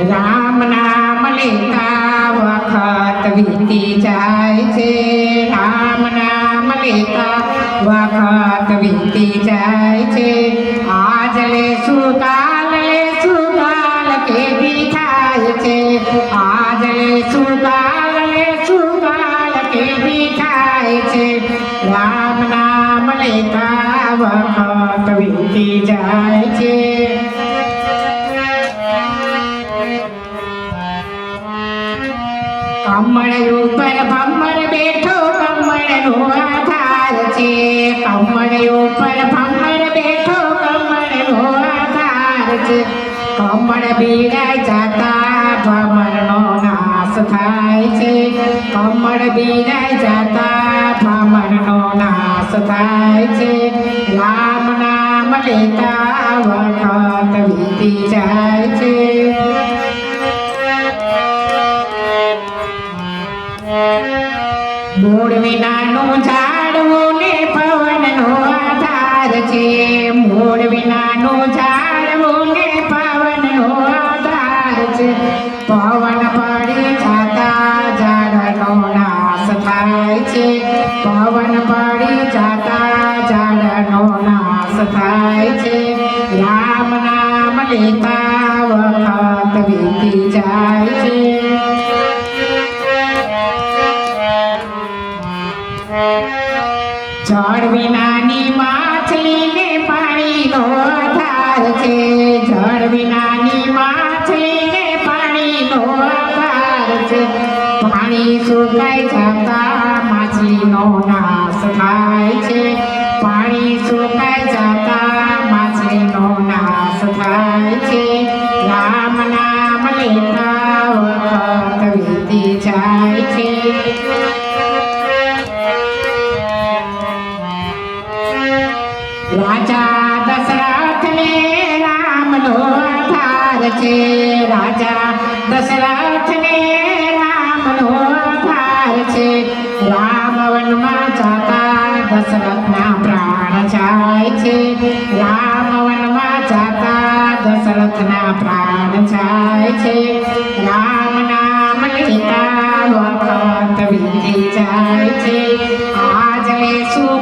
રામ નામ લેતા વખત વીતી જાય છે, રામ નામ લેતા વખત વીતી જાય છે। આજ લેશું કાલ કેદી થાય છે, આજ લેશું કાલ કેદી થાય છે। રામ નામ લેતા વખત વીતી જાય છે। કમળ ઉપર ભમર બેઠો કમળનો આધાર છે, કમળ ઉપર ભમર બેઠો કમળનો આધાર છે। કમળ બીરાય જાતા ભમરનો નાશ થાય છે, કમળ બીરાય જાતા ભમરનો નાશ થાય છે। રામ નામ લેતા વખત વીતી જાય છે। મૂળ વિનાનું ઝાડવું ને પવનનો આધાર છે, મૂળ વિનાનું ઝાડવું ને પવનનો આધાર છે। પવન પડી જાતા ઝાડનો નાશ થાય છે, પવન પડી જાતા ઝાડનો નાશ થાય છે। રામ નામ લેતા વખત વીતી જાય છે। જળ વિનાની માછલીને પાણીનો આધાર છે, જળ વિનાની માછલીને પાણીનો આધાર છે। પાણી સુકાઈ જતા માછલીનો નાશ થાય છે, પાણી સુકાઈ જતા માછલીનો નાશ થાય છે। રામ નામ લેતા વખત વીતી જાય છે। રાજા દશરથને રામનો આધાર છે, રાજા દશરથને રામનો આધાર છે। રામ વનમાં જાતા દશરથના પ્રાણ જાય છે, રામ વનમાં જાતા દશરથના પ્રાણ જાય છે। રામ નામ લેતા વખત વીતી જાય છે। આજ લેશું